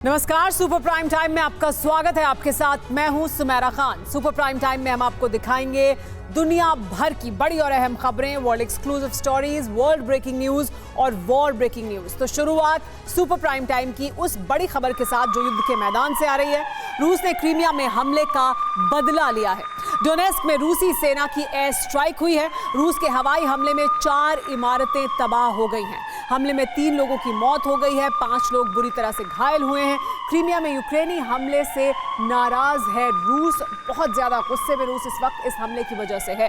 नमस्कार, super prime time में आपका स्वागत है। आपके साथ मैं हूं Sumera Khan. Super prime time में हम आपको दिखाएंगे दुनिया भर की बड़ी और अहम खबरें, world exclusive stories, world breaking news और वॉर ब्रेकिंग न्यूज। तो शुरुआत सुपर प्राइम टाइम की उस बड़ी खबर के साथ जो युद्ध के मैदान से आ रही है। रूस ने क्रीमिया में हमले का बदला लिया है। डोनेस्क में रूसी सेना की एयर स्ट्राइक हुई है। रूस के हवाई हमले में 4 इमारतें तबाह हो गई हैं। हमले में 3 लोगों की मौत हो गई है, 5 लोग बुरी तरह से घायल हुए हैं। क्रीमिया में यूक्रेनी हमले से नाराज है रूस। बहुत ज्यादा गुस्से में रूस इस वक्त इस हमले की वजह से है।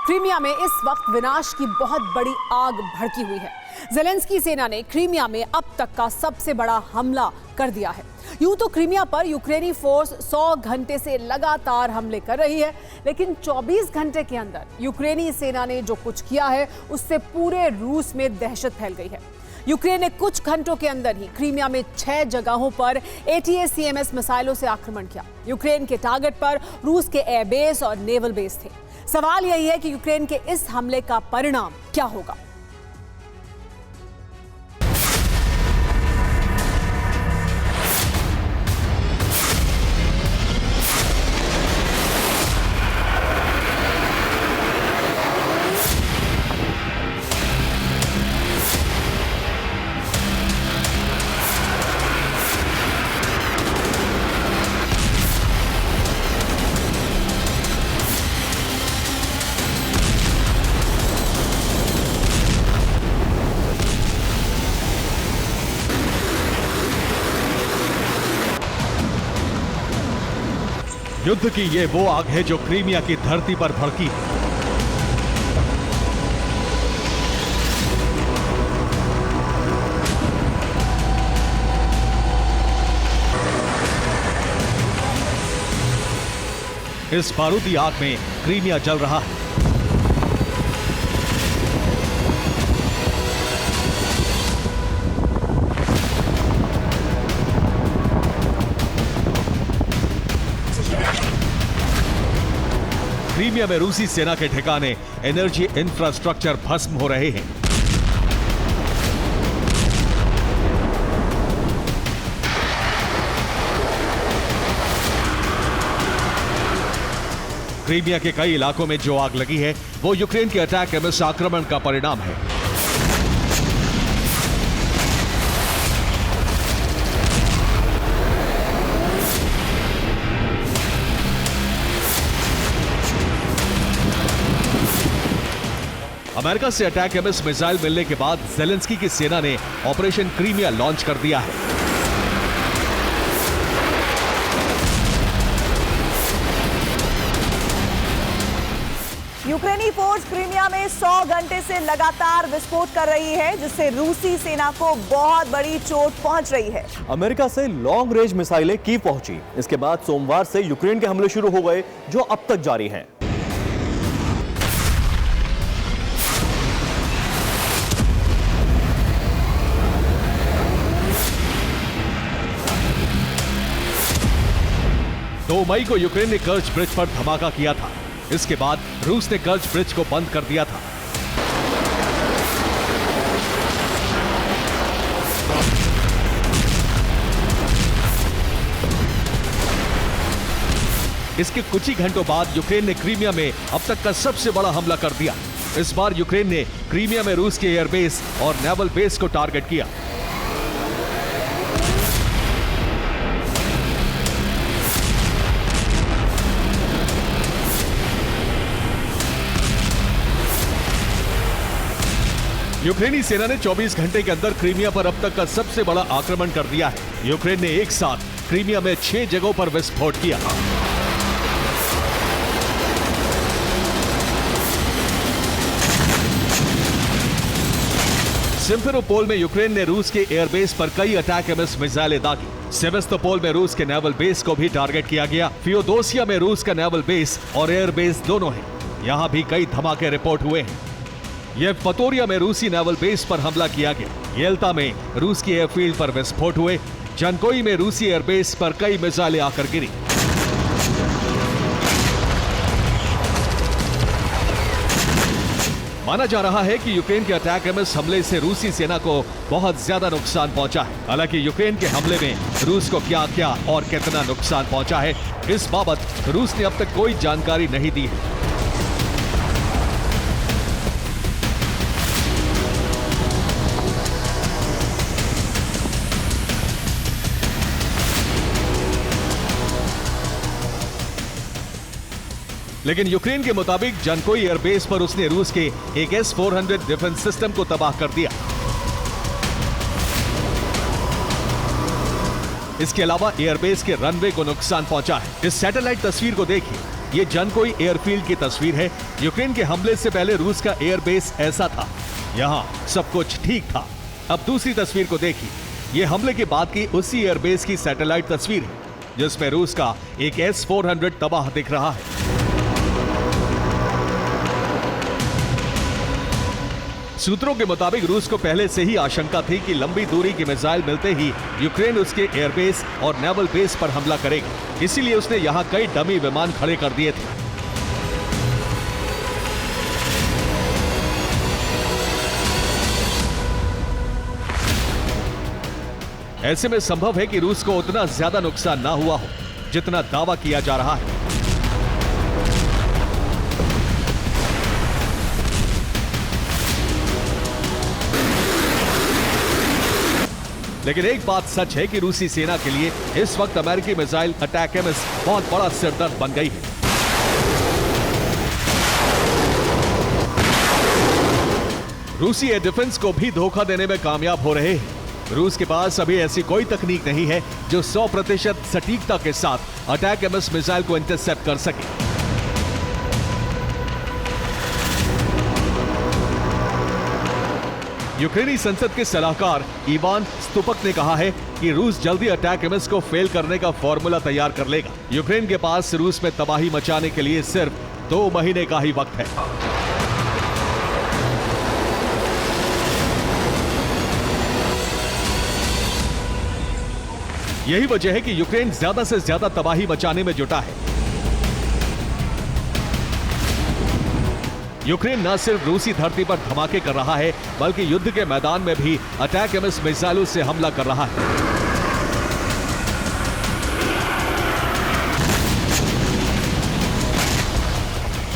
क्रीमिया में इस वक्त विनाश की बहुत बड़ी आग भड़की हुई है। ज़ेलेंस्की सेना ने क्रीमिया में अब तक का सबसे बड़ा हमला कर दिया है। यूं तो क्रीमिया पर यूक्रेनी फोर्स 100 घंटे से लगातार हमले कर रही है, लेकिन 24 घंटे के अंदर यूक्रेनी सेना ने जो कुछ किया है उससे पूरे रूस में दहशत फैल गई है। यूक्रेन ने कुछ घंटों के अंदर ही क्रीमिया में 6 जगहों पर ATACMS मिसाइलों से आक्रमण किया। यूक्रेन के टारगेट पर रूस के एयरबेस और नेवल बेस थे। सवाल यही है कि यूक्रेन के इस हमले का परिणाम क्या होगा। युद्ध की ये वो आग है जो क्रीमिया की धरती पर भड़की। इस बारूदी आग में क्रीमिया जल रहा है। क्रीमिया में रूसी सेना के ठिकाने एनर्जी इंफ्रास्ट्रक्चर भस्म हो रहे हैं। क्रीमिया के कई इलाकों में जो आग लगी है वो यूक्रेन के ATACMS आक्रमण का परिणाम है। अमेरिका से ATACMS मिसाइल मिलने के बाद ज़ेलेंस्की की सेना ने ऑपरेशन क्रीमिया लॉन्च कर दिया है। यूक्रेनी फोर्स क्रीमिया में 100 घंटे से लगातार विस्फोट कर रही है, जिससे रूसी सेना को बहुत बड़ी चोट पहुंच रही है। अमेरिका से लॉन्ग रेंज मिसाइलें कीव पहुंची। इसके बाद सोमवार से यूक्रेन के हमले शुरू हो गए, जो अब तक जारी हैं। दो मई को यूक्रेन ने कर्च ब्रिज पर धमाका किया था। इसके बाद रूस ने कर्च ब्रिज को बंद कर दिया था। इसके कुछ ही घंटों बाद यूक्रेन ने क्रीमिया में अब तक का सबसे बड़ा हमला कर दिया। इस बार यूक्रेन ने क्रीमिया में रूस के एयरबेस और नेवल बेस को टारगेट किया। यूक्रेनी सेना ने 24 घंटे के अंदर क्रीमिया पर अब तक का सबसे बड़ा आक्रमण कर दिया है। यूक्रेन ने एक साथ क्रीमिया में 6 जगहों पर विस्फोट किया। सिम्फेरोपोल में यूक्रेन ने रूस के एयरबेस पर कई ATACMS मिसाइलें दागी। सेवेस्तोपोल में रूस के नेवल बेस को भी टारगेट किया गया। फियोदोसिया में रूस का नेवल बेस और एयरबेस दोनों है। यहां भी कई धमाके रिपोर्ट हुए हैं। येवपतोरिया में रूसी नेवल बेस पर हमला किया गया। येल्ता में रूस की एयरफील्ड पर विस्फोट हुए। जनकोई में रूसी एयरबेस पर कई मिसाइलें आकर गिरी। माना जा रहा है कि यूक्रेन के अटैक एमएस हमले से रूसी सेना को बहुत ज्यादा नुकसान पहुंचा है। हालांकि यूक्रेन के हमले में रूस को क्या क्या और कितना नुकसान पहुंचा है, इस बाबत रूस ने अब तक कोई जानकारी नहीं दी है। लेकिन यूक्रेन के मुताबिक जनकोई एयरबेस पर उसने रूस के एक S-400 डिफेंस सिस्टम को तबाह कर दिया। इसके अलावा एयरबेस के रनवे को नुकसान पहुंचा है। इस सैटेलाइट तस्वीर को देखिए, ये जनकोई एयरफील्ड की तस्वीर है। यूक्रेन के हमले से पहले रूस का एयरबेस ऐसा था, यहां सब कुछ ठीक था। अब दूसरी तस्वीर को देखिए, ये हमले के बाद की उसी एयरबेस की सैटेलाइट तस्वीर है, जिसमें रूस का एक S-400 तबाह दिख रहा है। सूत्रों के मुताबिक रूस को पहले से ही आशंका थी कि लंबी दूरी की मिसाइल मिलते ही यूक्रेन उसके एयरबेस और नेवल बेस पर हमला करेगा। इसीलिए उसने यहां कई डमी विमान खड़े कर दिए थे। ऐसे में संभव है कि रूस को उतना ज्यादा नुकसान ना हुआ हो जितना दावा किया जा रहा है। लेकिन एक बात सच है कि रूसी सेना के लिए इस वक्त अमेरिकी मिसाइल अटैक एमएस बहुत बड़ा सिरदर्द बन गई है। रूसी एयर डिफेंस को भी धोखा देने में कामयाब हो रहे हैं। रूस के पास अभी ऐसी कोई तकनीक नहीं है जो 100% सटीकता के साथ अटैक एमएस मिसाइल को इंटरसेप्ट कर सके। यूक्रेनी संसद के सलाहकार इवान स्तुपक ने कहा है कि रूस जल्दी अटैक एमएस को फेल करने का फॉर्मूला तैयार कर लेगा। यूक्रेन के पास रूस में तबाही मचाने के लिए सिर्फ 2 महीने का ही वक्त है। यही वजह है कि यूक्रेन ज्यादा से ज्यादा तबाही मचाने में जुटा है। यूक्रेन न सिर्फ रूसी धरती पर धमाके कर रहा है, बल्कि युद्ध के मैदान में भी अटैक एमएस मिसाइलों से हमला कर रहा है।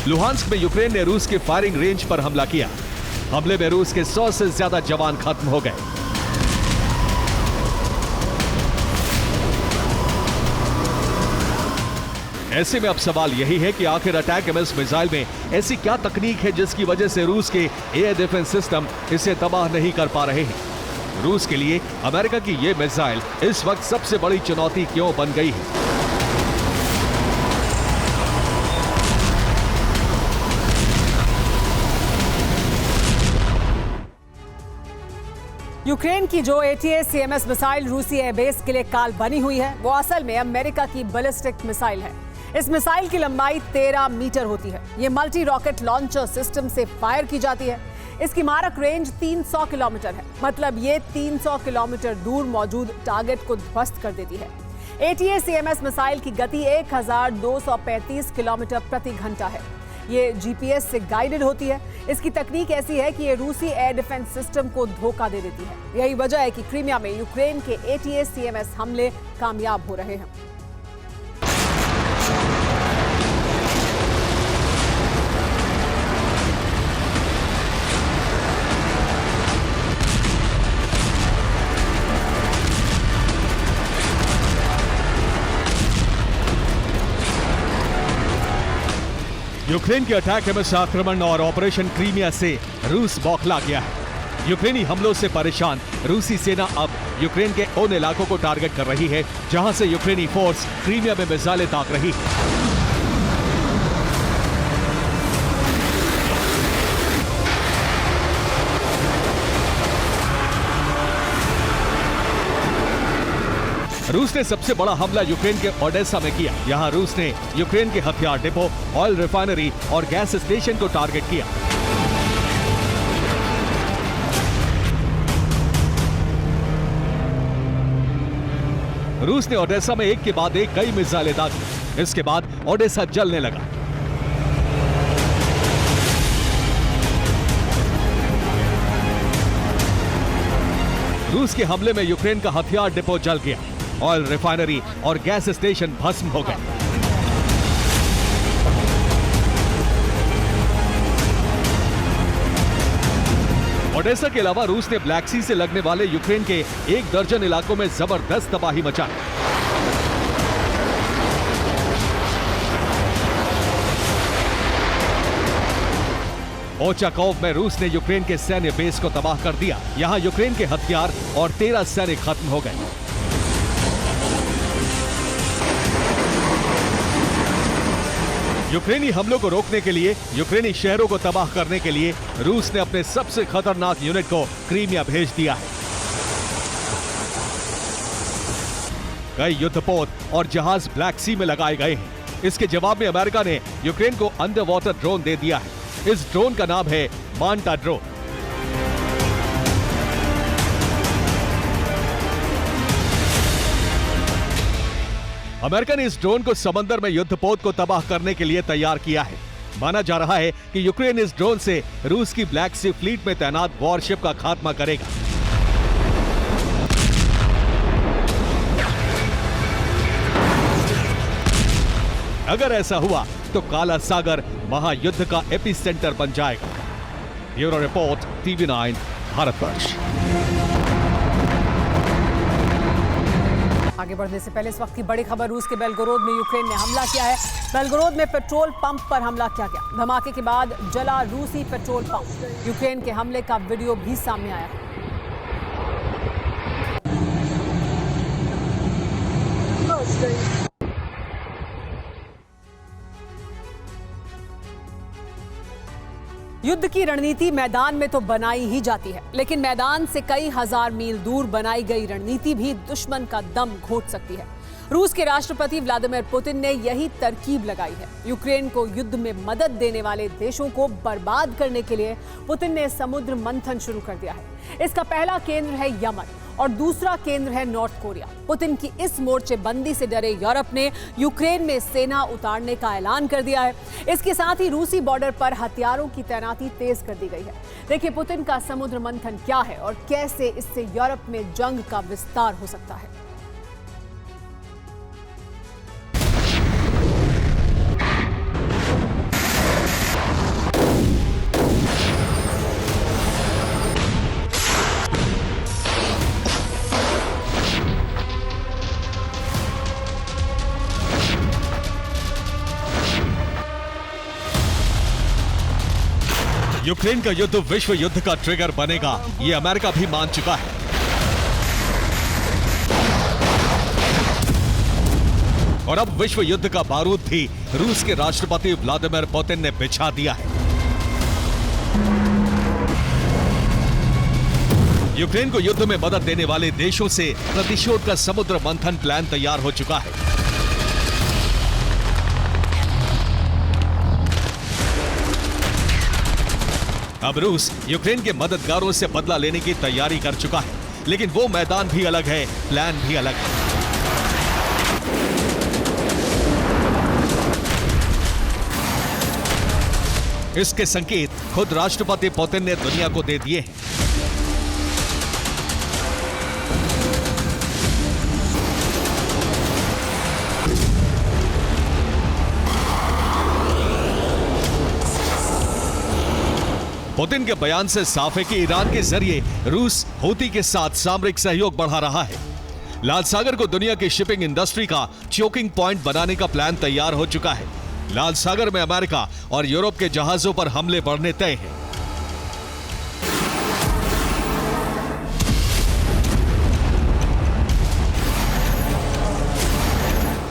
लुहांस्क में यूक्रेन ने रूस के फायरिंग रेंज पर हमला किया। हमले में रूस के 100 से ज्यादा जवान खत्म हो गए। ऐसे में अब सवाल यही है कि आखिर अटैक एमएस मिसाइल में ऐसी क्या तकनीक है जिसकी वजह से रूस के एयर डिफेंस सिस्टम इसे तबाह नहीं कर पा रहे हैं। रूस के लिए अमेरिका की ये मिसाइल इस वक्त सबसे बड़ी चुनौती क्यों बन गई है? यूक्रेन की जो ATACMS मिसाइल रूसी एयरबेस के लिए काल बनी हुई है, वो असल में अमेरिका की बैलिस्टिक मिसाइल है। इस मिसाइल की लंबाई 13 मीटर होती है। ये मल्टी रॉकेट लॉन्चर सिस्टम से फायर की जाती है। इसकी मारक रेंज 300 किलोमीटर है, मतलब ये 300 किलोमीटर दूर मौजूद टारगेट को ध्वस्त कर देती है। ATACMS मिसाइल की गति 1235 किलोमीटर प्रति घंटा है। ये GPS से गाइडेड होती है। इसकी तकनीक ऐसी है कि ये रूसी एयर डिफेंस सिस्टम को धोखा दे देती है। यही वजह है कि क्रीमिया में यूक्रेन के ATACMS हमले कामयाब हो रहे हैं। यूक्रेन के अटैक एमएस आक्रमण और ऑपरेशन क्रीमिया से रूस बौखला गया है। यूक्रेनी हमलों से परेशान रूसी सेना अब यूक्रेन के उन इलाकों को टारगेट कर रही है जहां से यूक्रेनी फोर्स क्रीमिया में मिसाइलें दाग रही है। रूस ने सबसे बड़ा हमला यूक्रेन के ओडेसा में किया। यहां रूस ने यूक्रेन के हथियार डिपो, ऑयल रिफाइनरी और गैस स्टेशन को टारगेट किया। रूस ने ओडेसा में एक के बाद एक कई मिसाइलें दागी। इसके बाद ओडेसा जलने लगा। रूस के हमले में यूक्रेन का हथियार डिपो जल गया, ऑयल रिफाइनरी और गैस स्टेशन भस्म हो गए। ओडेसा के अलावा रूस ने ब्लैक सी से लगने वाले यूक्रेन के 1 दर्जन इलाकों में जबरदस्त तबाही मचाई। ओचाकोव में रूस ने यूक्रेन के सैन्य बेस को तबाह कर दिया। यहां यूक्रेन के हथियार और 13 सैनिक खत्म हो गए। यूक्रेनी हमलों को रोकने के लिए, यूक्रेनी शहरों को तबाह करने के लिए रूस ने अपने सबसे खतरनाक यूनिट को क्रीमिया भेज दिया है। कई युद्धपोत और जहाज ब्लैक सी में लगाए गए हैं। इसके जवाब में अमेरिका ने यूक्रेन को अंडर वाटर ड्रोन दे दिया है। इस ड्रोन का नाम है मांटा ड्रोन। अमेरिका ने इस ड्रोन को समंदर में युद्धपोत को तबाह करने के लिए तैयार किया है। माना जा रहा है कि यूक्रेन इस ड्रोन से रूस की ब्लैक सी फ्लीट में तैनात वॉरशिप का खात्मा करेगा। अगर ऐसा हुआ तो काला सागर महायुद्ध का एपिसेंटर बन जाएगा। Bureau report, TV9 Bharatvarsh. आगे बढ़ने से पहले इस वक्त की बड़ी खबर, रूस के बेलगोरोद में यूक्रेन ने हमला किया है। बेलगोरोद में पेट्रोल पंप पर हमला किया गया। धमाके के बाद जला रूसी पेट्रोल पंप। यूक्रेन के हमले का वीडियो भी सामने आया है। युद्ध की रणनीति मैदान में तो बनाई ही जाती है, लेकिन मैदान से कई हजार मील दूर बनाई गई रणनीति भी दुश्मन का दम घोट सकती है। रूस के राष्ट्रपति व्लादिमीर पुतिन ने यही तरकीब लगाई है। यूक्रेन को युद्ध में मदद देने वाले देशों को बर्बाद करने के लिए पुतिन ने समुद्र मंथन शुरू कर दिया है। इसका पहला केंद्र है यमन और दूसरा केंद्र है नॉर्थ कोरिया। पुतिन की इस मोर्चेबंदी से डरे यूरोप ने यूक्रेन में सेना उतारने का ऐलान कर दिया है। इसके साथ ही रूसी बॉर्डर पर हथियारों की तैनाती तेज कर दी गई है। देखिए पुतिन का समुद्र मंथन क्या है और कैसे इससे यूरोप में जंग का विस्तार हो सकता है। यूक्रेन का युद्ध विश्व युद्ध का ट्रिगर बनेगा, ये अमेरिका भी मान चुका है। और अब विश्व युद्ध का बारूद भी रूस के राष्ट्रपति व्लादिमीर पुतिन ने बिछा दिया है। यूक्रेन को युद्ध में मदद देने वाले देशों से प्रतिशोध का समुद्र मंथन प्लान तैयार हो चुका है। अब रूस यूक्रेन के मददगारों से बदला लेने की तैयारी कर चुका है, लेकिन वो मैदान भी अलग है, प्लान भी अलग है। इसके संकेत खुद राष्ट्रपति पुतिन ने दुनिया को दे दिए हैं। पुतिन के बयान से साफ है कि ईरान के जरिए रूस हूती के साथ सामरिक सहयोग बढ़ा रहा है। लाल सागर को दुनिया की शिपिंग इंडस्ट्री का चोकिंग पॉइंट बनाने का प्लान तैयार हो चुका है। लाल सागर में अमेरिका और यूरोप के जहाजों पर हमले बढ़ने तय हैं।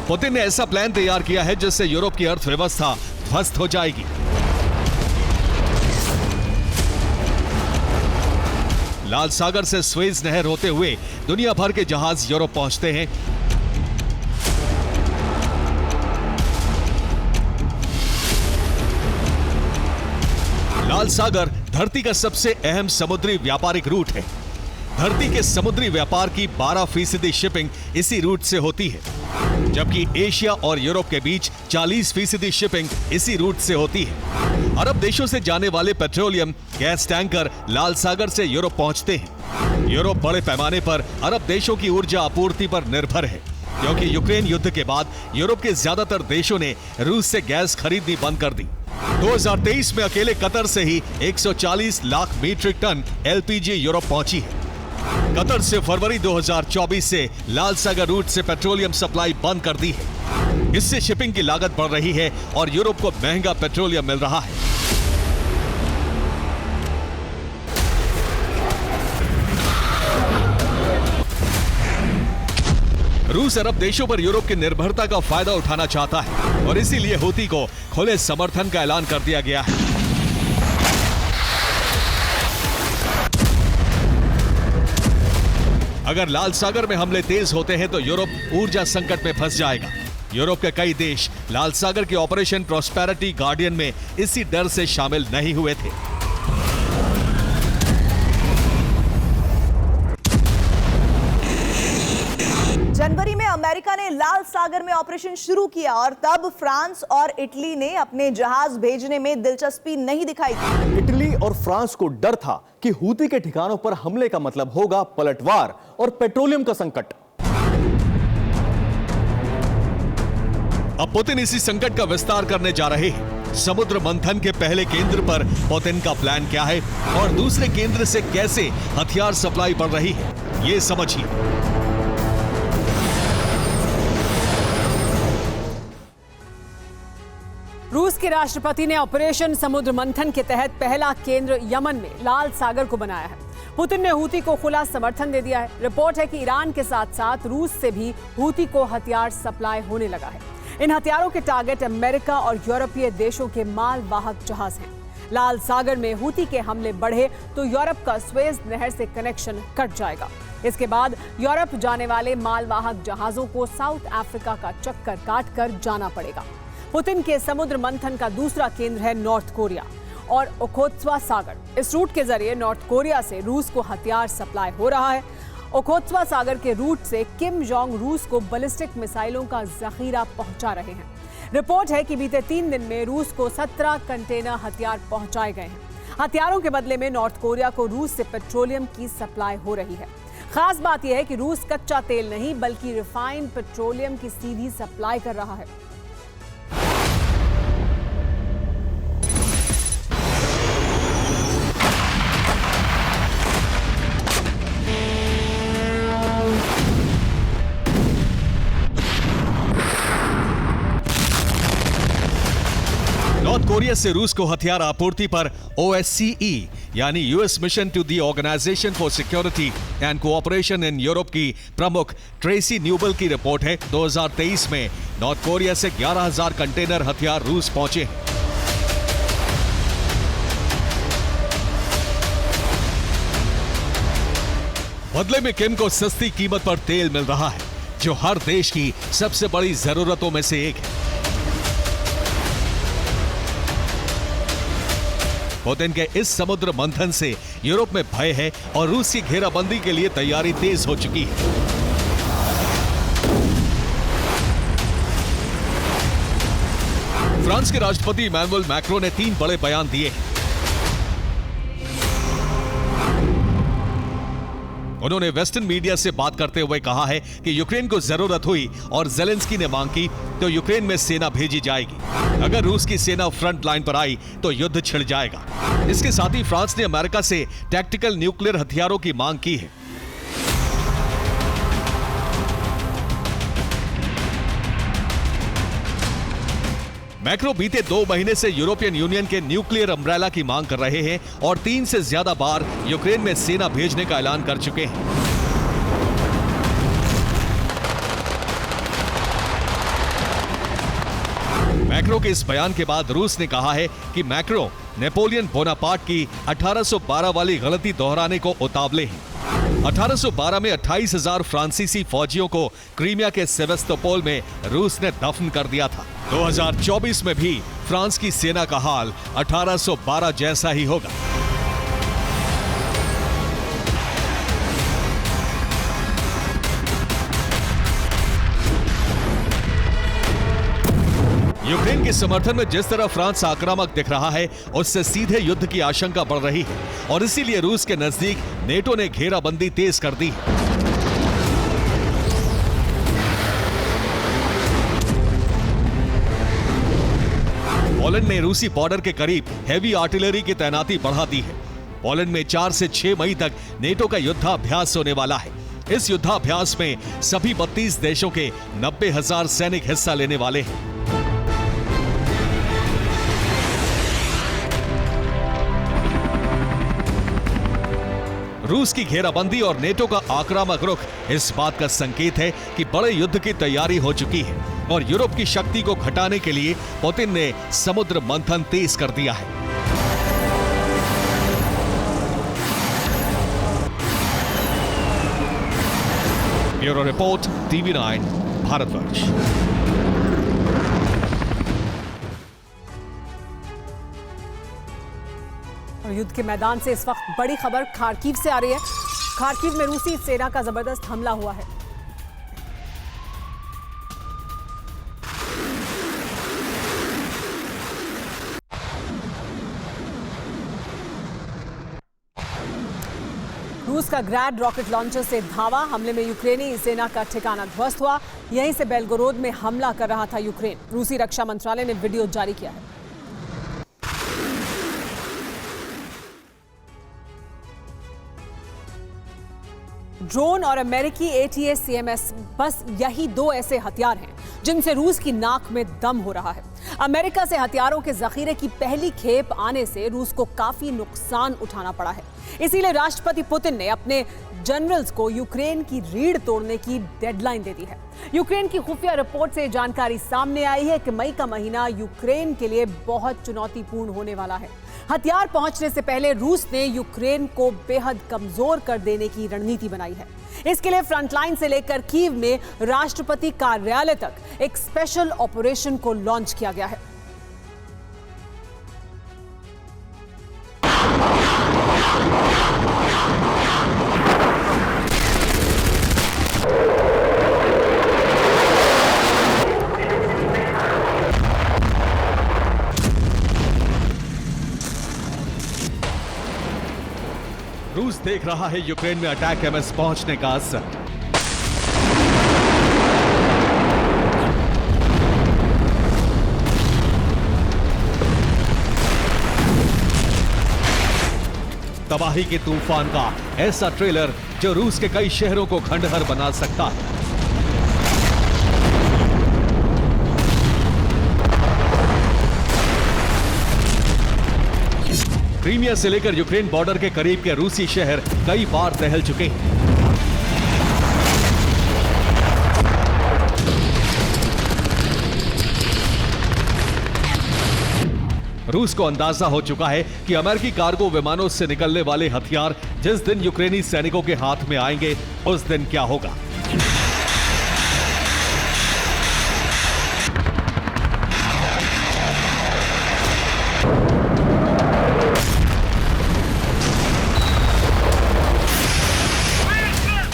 पुतिन ने ऐसा प्लान तैयार किया है जिससे यूरोप की अर्थव्यवस्था ध्वस्त हो जाएगी। लाल सागर से स्वेज नहर होते हुए दुनिया भर के जहाज यूरोप पहुंचते हैं। लाल सागर धरती का सबसे अहम समुद्री व्यापारिक रूट है। धरती के समुद्री व्यापार की 12% शिपिंग इसी रूट से होती है, जबकि एशिया और यूरोप के बीच 40% शिपिंग इसी रूट से होती है। अरब देशों से जाने वाले पेट्रोलियम गैस टैंकर लाल सागर से यूरोप पहुंचते हैं। यूरोप बड़े पैमाने पर अरब देशों की ऊर्जा आपूर्ति पर निर्भर है, क्योंकि यूक्रेन युद्ध के बाद यूरोप के ज्यादातर देशों ने रूस से गैस खरीदनी बंद कर दी। 2023 में अकेले कतर से ही 140 lakh metric ton LPG Europe पहुंची है। कतर से फरवरी 2024 से लाल सागर रूट से पेट्रोलियम सप्लाई बंद कर दी है। इससे शिपिंग की लागत बढ़ रही है और यूरोप को महंगा पेट्रोलियम मिल रहा है। रूस अरब देशों पर यूरोप की निर्भरता का फायदा उठाना चाहता है और इसीलिए हूती को खुले समर्थन का ऐलान कर दिया गया है। अगर लाल सागर में हमले तेज होते हैं तो यूरोप ऊर्जा संकट में फंस जाएगा। यूरोप के कई देश लाल सागर के ऑपरेशन प्रॉस्पेरिटी गार्डियन में इसी डर से शामिल नहीं हुए थे। जनवरी में अमेरिका ने लाल सागर में ऑपरेशन शुरू किया और तब फ्रांस और इटली ने अपने जहाज भेजने में दिलचस्पी नहीं दिखाई थी। इटली और फ्रांस को डर था कि हूती के ठिकानों पर हमले का मतलब होगा पलटवार और पेट्रोलियम का संकट। अब पुतिन इसी संकट का विस्तार करने जा रहे हैं। समुद्र मंथन के पहले केंद्र पर पुतिन का प्लान क्या है और दूसरे केंद्र से कैसे हथियार सप्लाई बढ़ रही है, ये समझिए। रूस के राष्ट्रपति ने ऑपरेशन समुद्र मंथन के तहत पहला केंद्र यमन में लाल सागर को बनाया है। पुतिन ने हूती को खुला समर्थन दे दिया है। रिपोर्ट है कि ईरान के साथ साथ रूस से भी हूती को हथियार सप्लाई होने लगा है। इन हथियारों के टारगेट अमेरिका और यूरोपीय देशों के मालवाहक जहाज हैं। लाल सागर में हूती के हमले बढ़े तो यूरोप का स्वेज नहर से कनेक्शन कट जाएगा। इसके बाद यूरोप जाने वाले मालवाहक जहाजों को साउथ अफ्रीका का चक्कर काटकर जाना पड़ेगा। पुतिन के समुद्र मंथन का दूसरा केंद्र है नॉर्थ कोरिया और ओखोत्स्वा सागर। इस रूट के जरिए नॉर्थ कोरिया से रूस को हथियार सप्लाई हो रहा है। ओखोत्स्वा सागर के रूट से किम जोंग रूस को बैलिस्टिक मिसाइलों का जखीरा पहुंचा रहे हैं। रिपोर्ट है कि बीते 3 दिन में रूस को 17 कंटेनर हथियार पहुंचाए गए हैं। हथियारों के बदले में नॉर्थ कोरिया को रूस से पेट्रोलियम की सप्लाई हो रही है। खास बात यह है कि रूस कच्चा तेल नहीं बल्कि रिफाइंड पेट्रोलियम की सीधी सप्लाई कर रहा है। नॉर्थ कोरिया से रूस को हथियार आपूर्ति पर OSCE यानी US mission to the organisation for security and cooperation in Europe की प्रमुख ट्रेसी न्यूबल की रिपोर्ट है। 2023 में नॉर्थ कोरिया से 11,000 कंटेनर हथियार रूस पहुंचे। बदले में किम को सस्ती कीमत पर तेल मिल रहा है, जो हर देश की सबसे बड़ी जरूरतों में से एक है। पुतिन के इस समुद्र मंथन से यूरोप में भय है और रूस की घेराबंदी के लिए तैयारी तेज हो चुकी है। फ्रांस के राष्ट्रपति इमैनुअल मैक्रो ने 3 बड़े बयान दिए हैं। उन्होंने वेस्टर्न मीडिया से बात करते हुए कहा है कि यूक्रेन को जरूरत हुई और जेलेंस्की ने मांग की तो यूक्रेन में सेना भेजी जाएगी। अगर रूस की सेना फ्रंट लाइन पर आई तो युद्ध छिड़ जाएगा। इसके साथ ही फ्रांस ने अमेरिका से टैक्टिकल न्यूक्लियर हथियारों की मांग की है। मैक्रो बीते 2 महीने से यूरोपियन यूनियन के न्यूक्लियर अम्ब्रेला की मांग कर रहे हैं और 3 से ज्यादा बार यूक्रेन में सेना भेजने का ऐलान कर चुके हैं। मैक्रो के इस बयान के बाद रूस ने कहा है कि मैक्रो नेपोलियन बोनापार्ट की 1812 वाली गलती दोहराने को उतावले हैं। 1812 में 28,000 फ्रांसीसी फौजियों को क्रीमिया के सेवेस्तोपोल में रूस ने दफन कर दिया था। 2024 में भी फ्रांस की सेना का हाल 1812 जैसा ही होगा। यूक्रेन के समर्थन में जिस तरह फ्रांस आक्रामक दिख रहा है, उससे सीधे युद्ध की आशंका बढ़ रही है और इसीलिए रूस के नजदीक नेटो ने घेराबंदी तेज कर दी है। पोलैंड ने रूसी बॉर्डर के करीब हेवी आर्टिलरी की तैनाती बढ़ा दी है। पोलैंड में 4 से 6 मई तक नेटो का युद्धाभ्यास होने वाला है। इस युद्धाभ्यास में सभी 32 देशों के 90,000 सैनिक हिस्सा लेने वाले हैं। रूस की घेराबंदी और नेटो का आक्रामक रुख इस बात का संकेत है कि बड़े युद्ध की तैयारी हो चुकी है और यूरोप की शक्ति को घटाने के लिए पुतिन ने समुद्र मंथन तेज कर दिया है। Bureau report, TV9 Bharatvarsh. और युद्ध के मैदान से इस वक्त बड़ी खबर खार्किव से आ रही है। खार्किव में रूसी सेना का जबरदस्त हमला हुआ है। रूस का ग्रैड रॉकेट लॉन्चर से धावा, हमले में यूक्रेनी सेना का ठिकाना ध्वस्त हुआ। यहीं से बेलगोरोद में हमला कर रहा था यूक्रेन। रूसी रक्षा मंत्रालय ने वीडियो जारी किया है। ड्रोन और अमेरिकी ATACMS, बस यही 2 ऐसे हथियार हैं जिनसे रूस की नाक में दम हो रहा है। अमेरिका से हथियारों के जखीरे की पहली खेप आने से रूस को काफी नुकसान उठाना पड़ा है। इसीलिए राष्ट्रपति पुतिन ने अपने जनरल्स को यूक्रेन की रीढ़ तोड़ने की डेडलाइन दे दी है। यूक्रेन की खुफिया रिपोर्ट से जानकारी सामने आई है कि मई का महीना यूक्रेन के लिए बहुत चुनौतीपूर्ण होने वाला है। हथियार पहुंचने से पहले रूस ने यूक्रेन को बेहद कमजोर कर देने की रणनीति बनाई है। इसके लिए फ्रंटलाइन से लेकर कीव में राष्ट्रपति कार्यालय तक एक स्पेशल ऑपरेशन को लॉन्च किया गया है। रूस देख रहा है यूक्रेन में अटैक MS पहुंचने का असर। तबाही के तूफान का ऐसा ट्रेलर जो रूस के कई शहरों को खंडहर बना सकता है। क्रीमिया से लेकर यूक्रेन बॉर्डर के करीब के रूसी शहर कई बार दहल चुके हैं। रूस को अंदाजा हो चुका है कि अमेरिकी कार्गो विमानों से निकलने वाले हथियार जिस दिन यूक्रेनी सैनिकों के हाथ में आएंगे, उस दिन क्या होगा।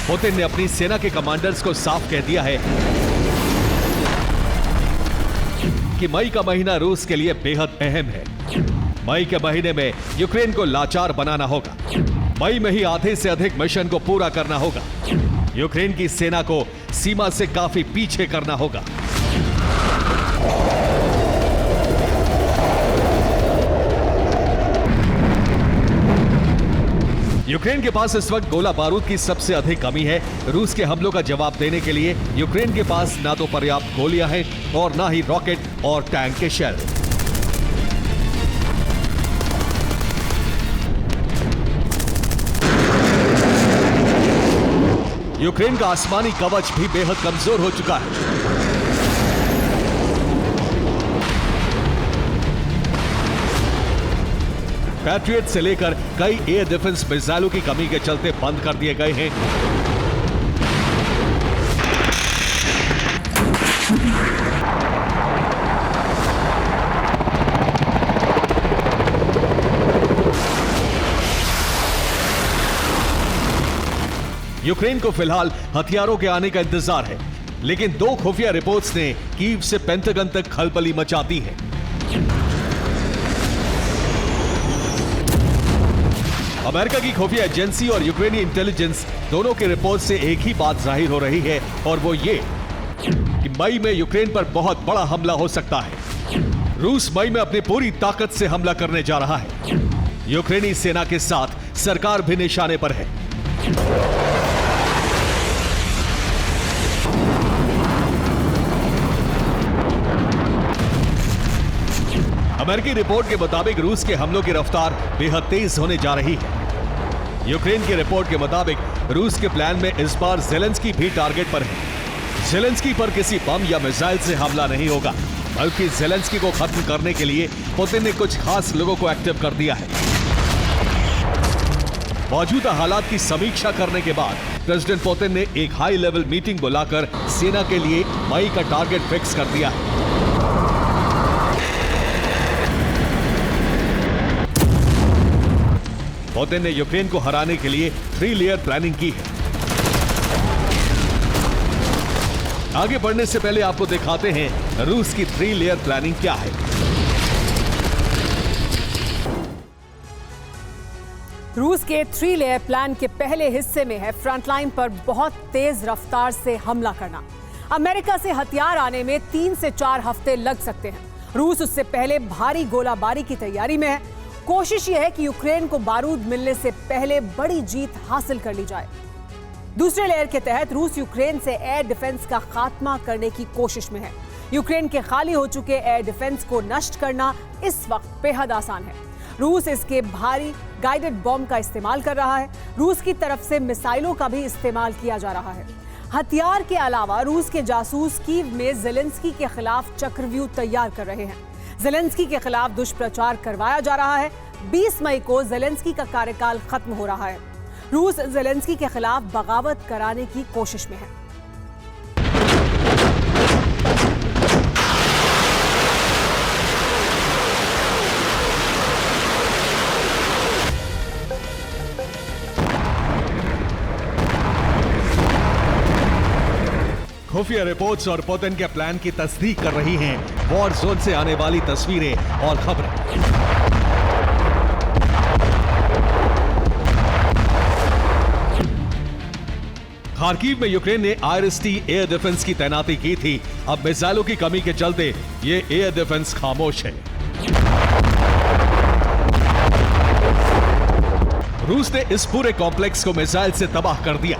पुतिन ने अपनी सेना के कमांडर्स को साफ कह दिया है कि मई का महीना रूस के लिए बेहद अहम है। मई के महीने में यूक्रेन को लाचार बनाना होगा। मई में ही आधे से अधिक मिशन को पूरा करना होगा। यूक्रेन की सेना को सीमा से काफी पीछे करना होगा। यूक्रेन के पास इस वक्त गोला बारूद की सबसे अधिक कमी है। रूस के हमलों का जवाब देने के लिए यूक्रेन के पास ना तो पर्याप्त गोलियां हैं और ना ही रॉकेट और टैंक के शेल। यूक्रेन का आसमानी कवच भी बेहद कमजोर हो चुका है। पैट्रियट से लेकर कई एयर डिफेंस मिसाइलों की कमी के चलते बंद कर दिए गए हैं। यूक्रेन को फिलहाल हथियारों के आने का इंतजार है। लेकिन 2 खुफिया रिपोर्ट्स ने कीव से पेंटागन तक खलबली मचा दी है। अमेरिका की खुफिया एजेंसी और यूक्रेनी इंटेलिजेंस दोनों के रिपोर्ट से एक ही बात जाहिर हो रही है, और वो ये कि मई में यूक्रेन पर बहुत बड़ा हमला हो सकता है। रूस मई में अपनी पूरी ताकत से हमला करने जा रहा है। यूक्रेनी सेना के साथ सरकार भी निशाने पर है। अमेरिकी रिपोर्ट के मुताबिक रूस के हमलों की रफ्तार बेहद तेज होने जा रही है। यूक्रेन की रिपोर्ट के मुताबिक रूस के प्लान में इस बार ज़ेलेंस्की भी टारगेट पर है। ज़ेलेंस्की पर किसी बम या मिसाइल से हमला नहीं होगा, बल्कि ज़ेलेंस्की को खत्म करने के लिए पुतिन ने कुछ खास लोगों को एक्टिव कर दिया है। मौजूदा हालात की समीक्षा करने के बाद प्रेसिडेंट पुतिन ने एक हाई लेवल मीटिंग बुलाकर सेना के लिए मई का टारगेट फिक्स कर दिया है। पुतिन ने यूक्रेन को हराने के लिए 3 लेयर प्लानिंग की है। आगे बढ़ने से पहले आपको दिखाते हैं रूस की 3 लेयर प्लानिंग क्या है। रूस के 3 लेयर प्लान के पहले हिस्से में है फ्रंटलाइन पर बहुत तेज रफ्तार से हमला करना। अमेरिका से हथियार आने में 3 से 4 हफ्ते लग सकते हैं। रूस उससे पहले भारी गोलाबारी की तैयारी में है। कोशिश यह है कि यूक्रेन को बारूद मिलने से पहले बड़ी जीत हासिल कर ली जाए। दूसरे लेयर के तहत रूस यूक्रेन से एयर डिफेंस का खात्मा करने की कोशिश में है। यूक्रेन के खाली हो चुके एयर डिफेंस को नष्ट करना इस वक्त बेहद आसान है। रूस इसके भारी गाइडेड बॉम्ब का इस्तेमाल कर रहा है। रूस की तरफ से मिसाइलों का भी इस्तेमाल किया जा रहा है। हथियार के अलावा रूस के जासूस कीव में ज़ेलेंस्की के खिलाफ चक्रव्यूह तैयार कर रहे हैं। ज़ेलेंस्की के खिलाफ दुष्प्रचार करवाया जा रहा है। 20 मई को ज़ेलेंस्की का कार्यकाल खत्म हो रहा है। रूस ज़ेलेंस्की के खिलाफ बगावत कराने की कोशिश में है। खुफिया रिपोर्ट्स और पुतिन के प्लान की तस्दीक कर रही हैं वॉर जोन से आने वाली तस्वीरें और खबरें। खार्किव में यूक्रेन ने IRIS-T एयर डिफेंस की तैनाती की थी। अब मिसाइलों की कमी के चलते ये एयर डिफेंस खामोश है। रूस ने इस पूरे कॉम्प्लेक्स को मिसाइल से तबाह कर दिया।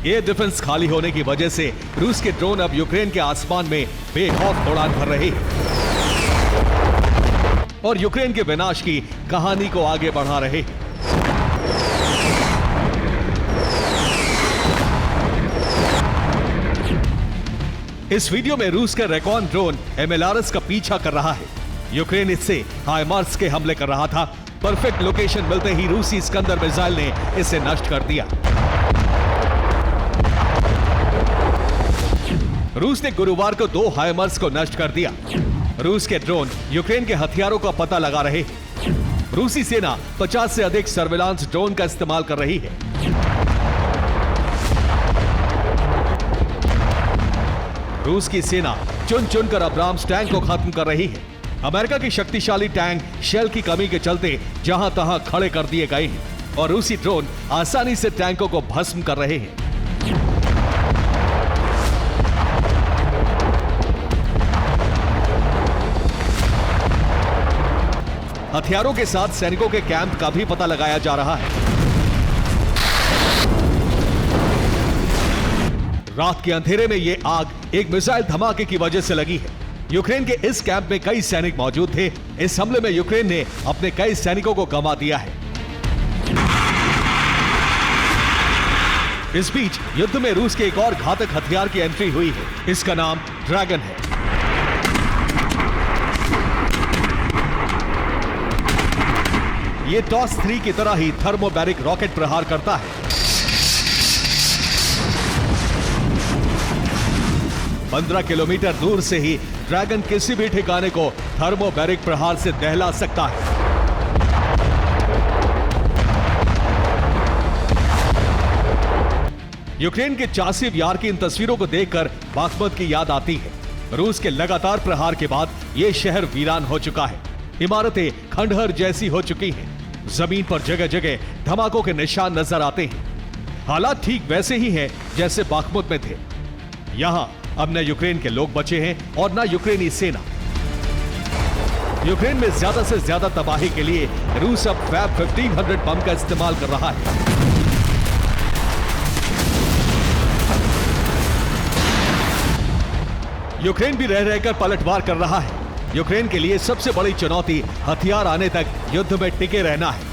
एयर डिफेंस खाली होने की वजह से रूस के ड्रोन अब यूक्रेन के आसमान में बेखौफ उड़ान भर रहे हैं और यूक्रेन के विनाश की कहानी को आगे बढ़ा रहे हैं। इस वीडियो में रूस का रेकॉन ड्रोन MLRS का पीछा कर रहा है। यूक्रेन इससे हाइमार्स के हमले कर रहा था। परफेक्ट लोकेशन मिलते ही रूसी स्कंदर मिसाइल ने इसे नष्ट कर दिया। रूस ने गुरुवार को 2 हाइमार्स को नष्ट कर दिया। रूस के ड्रोन यूक्रेन के हथियारों का पता लगा रहे हैं। रूसी सेना 50 से अधिक सर्विलांस ड्रोन का इस्तेमाल कर रही है। रूस की सेना चुन चुनकर अब्राम्स टैंक को खत्म कर रही है। अमेरिका की शक्तिशाली टैंक शेल की कमी के चलते जहां तहां खड़े कर दिए गए हैं और रूसी ड्रोन आसानी से टैंकों को भस्म कर रहे हैं। हथियारों के साथ सैनिकों के कैंप का भी पता लगाया जा रहा है। रात के अंधेरे में यह आग एक मिसाइल धमाके की वजह से लगी है। यूक्रेन के इस कैंप में कई सैनिक मौजूद थे। इस हमले में यूक्रेन ने अपने कई सैनिकों को गंवा दिया है। इस बीच युद्ध में रूस के एक और घातक हथियार की एंट्री हुई है। इसका नाम ड्रैगन है। ये टॉस 3 की तरह ही थर्मोबैरिक रॉकेट प्रहार करता है। 15 किलोमीटर दूर से ही ड्रैगन किसी भी ठिकाने को थर्मोबैरिक प्रहार से दहला सकता है। यूक्रेन के चासिव यार की इन तस्वीरों को देखकर बाखमत की याद आती है। रूस के लगातार प्रहार के बाद ये शहर वीरान हो चुका है। इमारतें खंडहर जैसी हो चुकी हैं। जमीन पर जगह जगह धमाकों के निशान नजर आते हैं। हालात ठीक वैसे ही हैं जैसे बाखमुत में थे। यहां अब न यूक्रेन के लोग बचे हैं और न यूक्रेनी सेना। यूक्रेन में ज्यादा से ज्यादा तबाही के लिए रूस अब फैब 1500 बम का इस्तेमाल कर रहा है। यूक्रेन भी रह रहकर पलटवार कर रहा है। यूक्रेन के लिए सबसे बड़ी चुनौती हथियार आने तक युद्ध में टिके रहना है।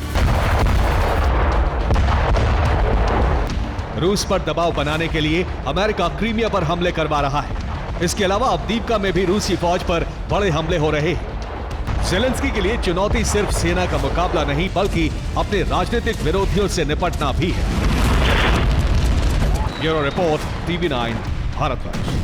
रूस पर दबाव बनाने के लिए अमेरिका क्रीमिया पर हमले करवा रहा है। इसके अलावा अवदीपका में भी रूसी फौज पर बड़े हमले हो रहे हैं। ज़ेलेंस्की के लिए चुनौती सिर्फ सेना का मुकाबला नहीं बल्कि अपने राजनीतिक विरोधियों से निपटना भी है। Bureau report, TV9 Bharatvarsh.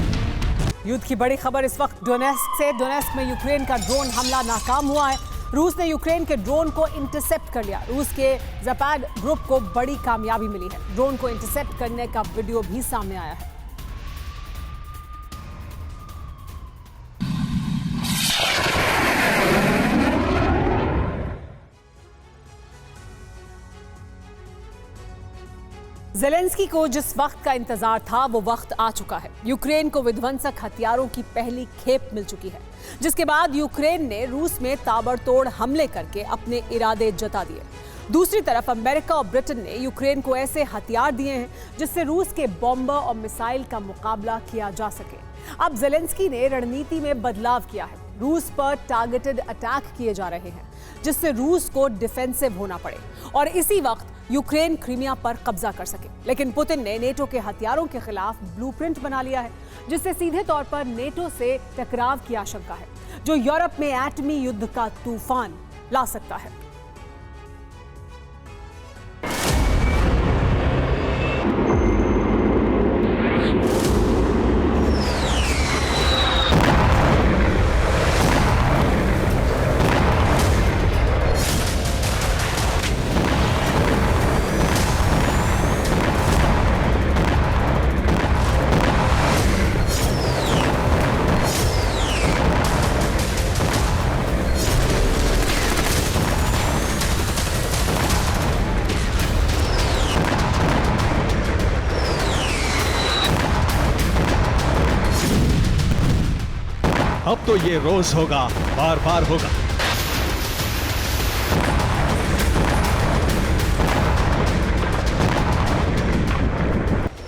युद्ध की बड़ी खबर इस वक्त डोनेस्क से। डोनेस्क में यूक्रेन का ड्रोन हमला नाकाम हुआ है। रूस ने यूक्रेन के ड्रोन को इंटरसेप्ट कर लिया। रूस के ज़पैड ग्रुप को बड़ी कामयाबी मिली है। ड्रोन को इंटरसेप्ट करने का वीडियो भी सामने आया है। ज़ेलेंस्की को जिस वक्त का इंतजार था वो वक्त आ चुका है। यूक्रेन को विध्वंसक हथियारों की पहली खेप मिल चुकी है, जिसके बाद यूक्रेन ने रूस में ताबड़तोड़ हमले करके अपने इरादे जता दिए। दूसरी तरफ अमेरिका और ब्रिटेन ने यूक्रेन को ऐसे हथियार दिए हैं जिससे रूस के बॉम्बर और मिसाइल का मुकाबला किया जा सके। अब ज़ेलेंस्की ने रणनीति में बदलाव किया है। रूस पर टारगेटेड अटैक किए जा रहे हैं जिससे रूस को डिफेंसिव होना पड़े और इसी वक्त यूक्रेन क्रीमिया पर कब्जा कर सके। लेकिन पुतिन ने नेटो के हथियारों के खिलाफ ब्लूप्रिंट बना लिया है, जिससे सीधे तौर पर नेटो से टकराव की आशंका है, जो यूरोप में एटमी युद्ध का तूफान ला सकता है। अब तो ये रोज होगा, बार बार होगा।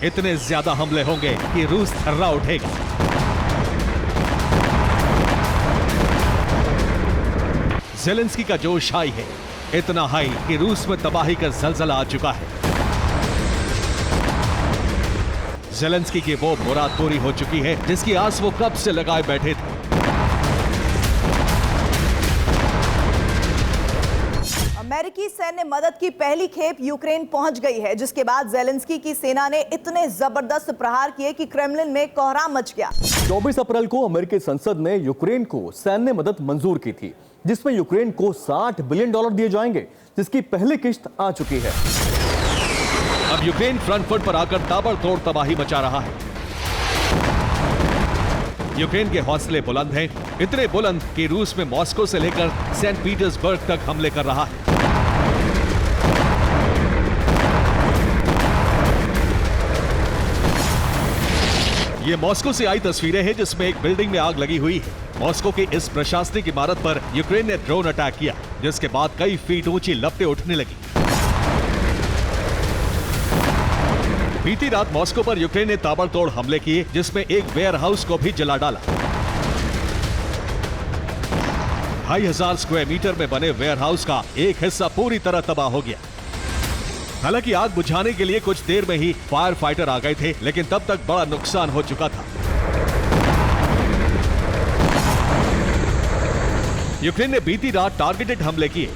इतने ज्यादा हमले होंगे कि रूस थर्रा उठेगा। ज़ेलेंस्की का जोश हाई है, इतना हाई कि रूस में तबाही का जलजला आ चुका है। ज़ेलेंस्की की वो मुराद पूरी हो चुकी है जिसकी आस वो कब से लगाए बैठे थे। अमेरिकी सैन्य मदद की पहली खेप यूक्रेन पहुंच गई है, जिसके बाद ज़ेलेंस्की की सेना ने इतने जबरदस्त प्रहार किए कि क्रेमलिन में कोहराम मच गया। 24 अप्रैल को अमेरिकी संसद ने यूक्रेन को सैन्य मदद मंजूर की थी, जिसमें यूक्रेन को $60 बिलियन दिए जाएंगे, जिसकी पहली किश्त आ चुकी है। अब यूक्रेन फ्रंट फुट पर आकर ताबड़तोड़ तबाही मचा रहा है। यूक्रेन के हौसले बुलंद हैं, इतने बुलंद कि रूस में मॉस्को से लेकर सेंट पीटर्सबर्ग तक हमले कर रहा है। ये मॉस्को से आई तस्वीरें हैं जिसमें एक बिल्डिंग में आग लगी हुई है। मॉस्को की इस प्रशासनिक इमारत पर यूक्रेन ने ड्रोन अटैक किया, जिसके बाद कई फीट ऊंची लपटें उठने लगी। बीती रात मॉस्को पर यूक्रेन ने ताबड़तोड़ हमले किए, जिसमें एक वेयर हाउस को भी जला डाला। 2500 स्क्वायर मीटर में बने वेयर हाउस का एक हिस्सा पूरी तरह तबाह हो गया। हालांकि आग बुझाने के लिए कुछ देर में ही फायर फाइटर आ गए थे, लेकिन तब तक बड़ा नुकसान हो चुका था। यूक्रेन ने बीती रात टारगेटेड हमले किए।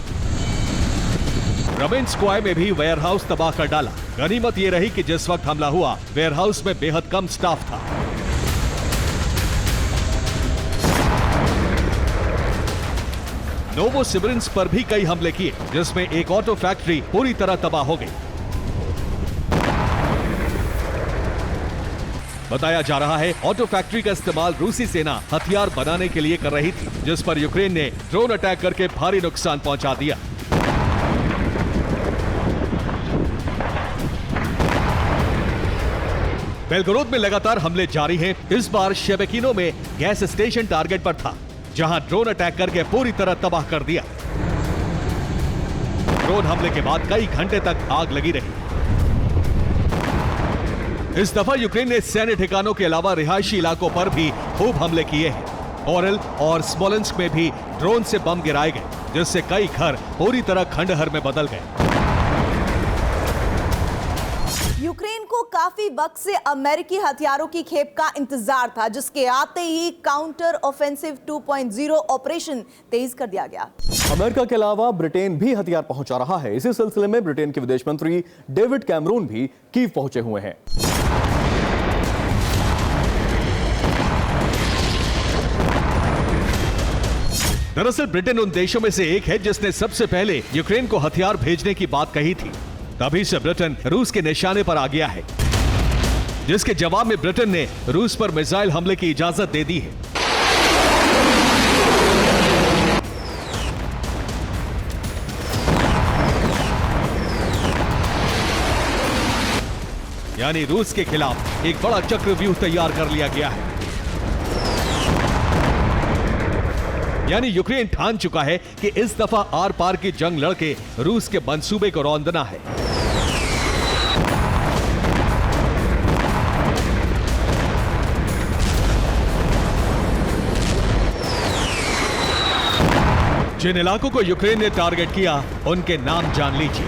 रमेंस्क्वाय में भी वेयर हाउस तबाह कर डाला। गनीमत यह रही कि जिस वक्त हमला हुआ वेयर हाउस में बेहद कम स्टाफ था। नोवोसिबिर्स्क पर भी कई हमले किए, जिसमें एक ऑटो फैक्ट्री पूरी तरह तबाह हो गई। बताया जा रहा है ऑटो फैक्ट्री का इस्तेमाल रूसी सेना हथियार बनाने के लिए कर रही थी, जिस पर यूक्रेन ने ड्रोन अटैक करके भारी नुकसान पहुंचा दिया। बेलगोरोद में लगातार हमले जारी हैं। इस बार शेबेकिनो में गैस स्टेशन टारगेट पर था, जहां ड्रोन अटैक करके पूरी तरह तबाह कर दिया। ड्रोन हमले के बाद कई घंटे तक आग लगी रही। इस दफा यूक्रेन ने सैन्य ठिकानों के अलावा रिहायशी इलाकों पर भी खूब हमले किए हैं। ओरेल और स्मोलेंस्क में भी ड्रोन से बम गिराए गए, जिससे कई घर पूरी तरह खंडहर में बदल गए। यूक्रेन को काफी वक्त से अमेरिकी हथियारों की खेप का इंतजार था, जिसके आते ही काउंटर ऑफेंसिव 2.0 ऑपरेशन तेज कर दिया गया। अमेरिका के अलावा ब्रिटेन भी हथियार पहुंचा रहा है। इसी सिलसिले में ब्रिटेन के विदेश मंत्री डेविड कैमरून भी कीव पहुंचे हुए हैं। दरअसल ब्रिटेन उन देशों में से एक है जिसने सबसे पहले यूक्रेन को हथियार भेजने की बात कही थी। तभी से ब्रिटेन रूस के निशाने पर आ गया है, जिसके जवाब में ब्रिटेन ने रूस पर मिसाइल हमले की इजाजत दे दी है। यानी रूस के खिलाफ एक बड़ा चक्रव्यूह तैयार कर लिया गया है। यानी यूक्रेन ठान चुका है कि इस दफा आर पार की जंग लड़के रूस के मंसूबे को रौंदना है। जिन इलाकों को यूक्रेन ने टारगेट किया, उनके नाम जान लीजिए।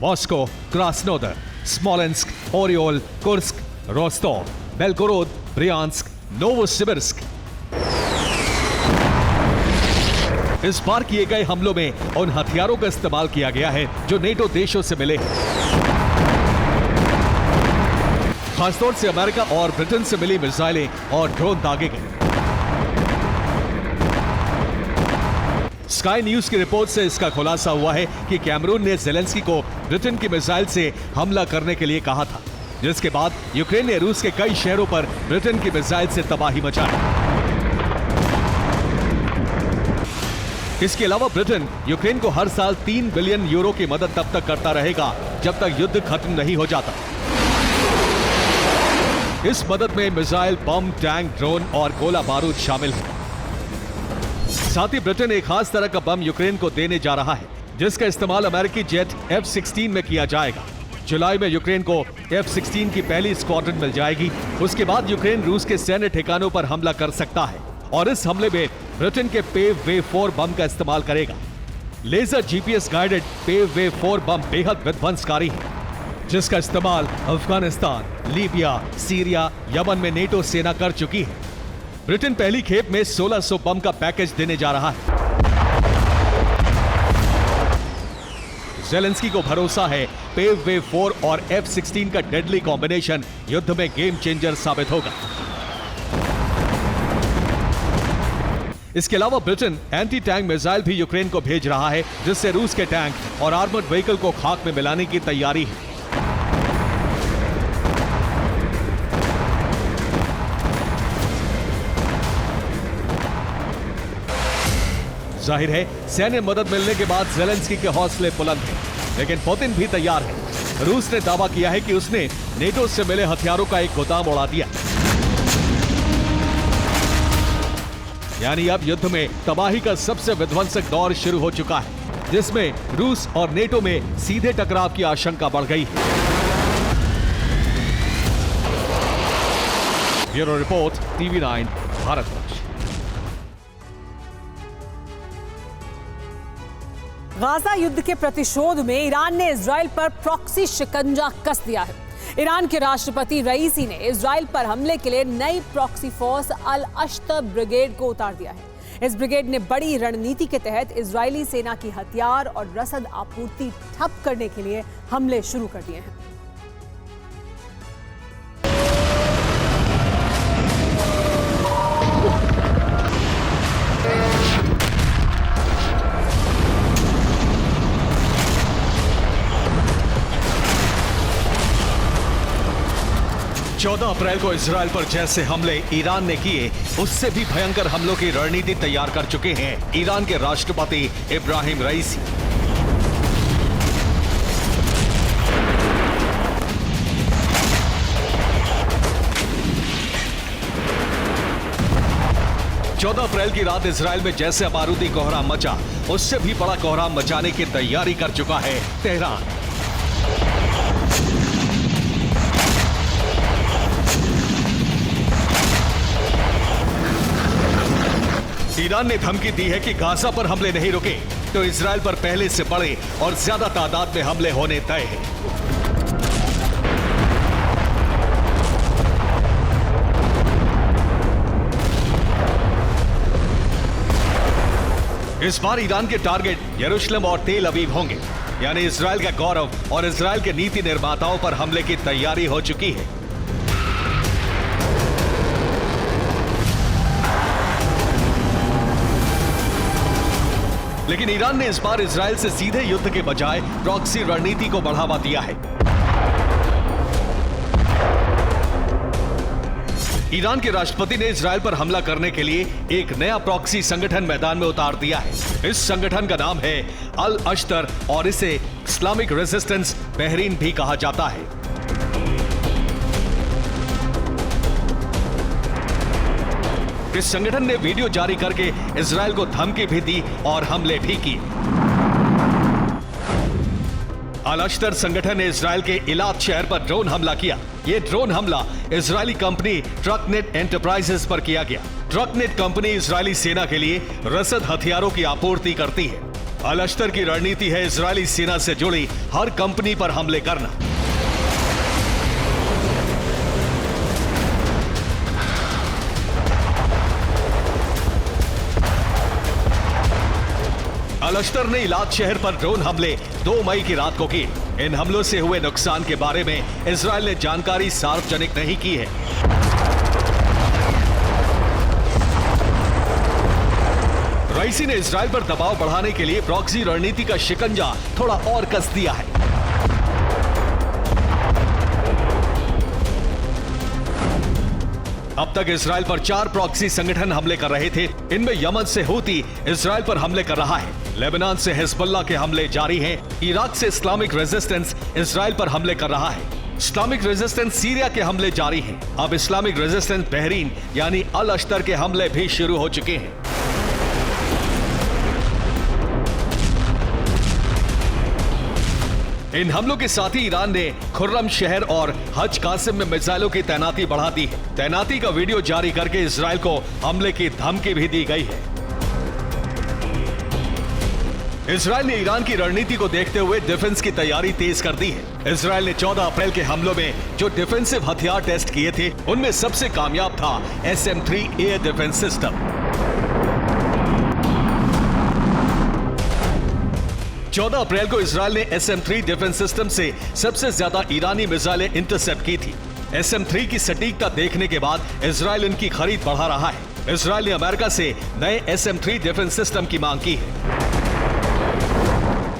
Moscow, Krasnodar, Smolensk, Oryol, Kursk, Rostov, Belgorod, Bryansk, Novosibirsk. इस बार किए गए हमलों में उन हथियारों का इस्तेमाल किया गया है जो नेटो देशों से मिले हैं। खासतौर से अमेरिका और ब्रिटेन से मिली मिसाइलें और ड्रोन दागे गए। स्काई न्यूज की रिपोर्ट से इसका खुलासा हुआ है कि कैमरून ने ज़ेलेंस्की को ब्रिटेन की मिसाइल से हमला करने के लिए कहा था, जिसके बाद यूक्रेन ने रूस के कई शहरों पर ब्रिटेन की मिसाइल से तबाही मचाई। इसके अलावा ब्रिटेन यूक्रेन को हर साल 3 बिलियन यूरो की मदद तब तक करता रहेगा जब तक युद्ध खत्म नहीं हो जाता। इस मदद में मिसाइल, बम, टैंक, ड्रोन और गोला बारूद शामिल है। साथ ही ब्रिटेन एक खास तरह का बम यूक्रेन को देने जा रहा है, जिसका इस्तेमाल अमेरिकी जेट F-16 में किया जाएगा। जुलाई में यूक्रेन को F-16 की पहली स्क्वाड्रन मिल जाएगी। उसके बाद यूक्रेन रूस के सैन्य ठिकानों पर हमला कर सकता है और इस हमले में ब्रिटेन के पेव वे 4 बम का इस्तेमाल करेगा। लेजर GPS गाइडेड पेव वे 4 बम बेहद विध्वंसकारी है, जिसका इस्तेमाल अफगानिस्तान, लीबिया, सीरिया, यमन में नेटो सेना कर चुकी है। ब्रिटेन पहली खेप में 1600 बम का पैकेज देने जा रहा है। ज़ेलेंस्की को भरोसा है पेव वे 4 और F-16 का डेडली कॉम्बिनेशन युद्ध में गेम चेंजर साबित होगा। इसके अलावा ब्रिटेन एंटी टैंक मिसाइल भी यूक्रेन को भेज रहा है, जिससे रूस के टैंक और आर्मर्ड व्हीकल को खाक में मिलाने की तैयारी है। जाहिर है सैन्य मदद मिलने के बाद ज़ेलेंस्की के हौसले बुलंद हैं, लेकिन पुतिन भी तैयार है। रूस ने दावा किया है कि उसने नेटो से मिले हथियारों का एक गोदाम उड़ा दिया। यानी अब युद्ध में तबाही का सबसे विध्वंसक दौर शुरू हो चुका है, जिसमें रूस और नेटो में सीधे टकराव की आशंका बढ़ गई है। Bureau report, TV9 Bharatvarsh. Gaza युद्ध के प्रतिशोध में ईरान ने इजराइल पर प्रॉक्सी शिकंजा कस दिया है। ईरान के राष्ट्रपति रईसी ने इजराइल पर हमले के लिए नई प्रॉक्सी फोर्स अल अश्त ब्रिगेड को उतार दिया है। इस ब्रिगेड ने बड़ी रणनीति के तहत इजरायली सेना की हथियार और रसद आपूर्ति ठप करने के लिए हमले शुरू कर दिए हैं। 14 अप्रैल को इजराइल पर जैसे हमले ईरान ने किए, उससे भी भयंकर हमलों की रणनीति तैयार कर चुके हैं ईरान के राष्ट्रपति इब्राहिम रईसी। चौदह अप्रैल की रात इजराइल में जैसे बारूदी कोहराम मचा, उससे भी बड़ा कोहराम मचाने की तैयारी कर चुका है तेहरान। ईरान ने धमकी दी है कि गाजा पर हमले नहीं रुके तो इजराइल पर पहले से बड़े और ज्यादा तादाद में हमले होने तय हैं। इस बार ईरान के टारगेट यरूशलेम और तेल अवीव होंगे, यानी इजराइल का गौरव और इजराइल के नीति निर्माताओं पर हमले की तैयारी हो चुकी है। लेकिन ईरान ने इस बार इजराइल से सीधे युद्ध के बजाय प्रॉक्सी रणनीति को बढ़ावा दिया है। ईरान के राष्ट्रपति ने इजराइल पर हमला करने के लिए एक नया प्रॉक्सी संगठन मैदान में उतार दिया है। इस संगठन का नाम है अल अश्तर और इसे इस्लामिक रेजिस्टेंस बहरीन भी कहा जाता है। इस संगठन ने वीडियो जारी करके इजराइल को धमकी भी दी और हमले भी किए। अल अश्तर संगठन ने इजराइल के इलात शहर पर ड्रोन हमला किया। यह ड्रोन हमला इजरायली कंपनी ट्रकनेट एंटरप्राइजेस पर किया गया। ट्रकनेट कंपनी इजरायली सेना के लिए रसद हथियारों की आपूर्ति करती है। अल अश्तर की रणनीति है इजरायली सेना से जुड़ी हर कंपनी पर हमले करना। अल अश्तर ने इलात शहर पर ड्रोन हमले 2 मई की रात को किए। इन हमलों से हुए नुकसान के बारे में इजराइल ने जानकारी सार्वजनिक नहीं की है। रईसी ने इजराइल पर दबाव बढ़ाने के लिए प्रॉक्सी रणनीति का शिकंजा थोड़ा और कस दिया है। अब तक इजराइल पर 4 प्रॉक्सी संगठन हमले कर रहे थे। इनमें यमन से हूती इजराइल पर हमले कर रहा है, लेबनान से हिजबुल्लाह के हमले जारी हैं, इराक से इस्लामिक रेजिस्टेंस इजराइल पर हमले कर रहा है, इस्लामिक रेजिस्टेंस सीरिया के हमले जारी हैं। अब इस्लामिक रेजिस्टेंस बहरीन यानी अल अश्तर के हमले भी शुरू हो चुके हैं। इन हमलों के साथ ही ईरान ने खुर्रम शहर और हज कासिम में मिसाइलों की तैनाती बढ़ा दी है। तैनाती का वीडियो जारी करके इजराइल को हमले की धमकी भी दी गई है। इजराइल ने ईरान की रणनीति को देखते हुए डिफेंस की तैयारी तेज कर दी है। इजराइल ने 14 अप्रैल के हमलों में जो डिफेंसिव हथियार टेस्ट किए थे, उनमें सबसे कामयाब था SM-3 एयर डिफेंस सिस्टम। 14 अप्रैल को इजराइल ने SM-3 डिफेंस सिस्टम से सबसे ज्यादा ईरानी मिसाइलें इंटरसेप्ट की थी। SM-3 की सटीकता देखने के बाद इजराइल इनकी खरीद बढ़ा रहा है। इजराइल ने अमेरिका से नए SM-3 डिफेंस सिस्टम की मांग की है।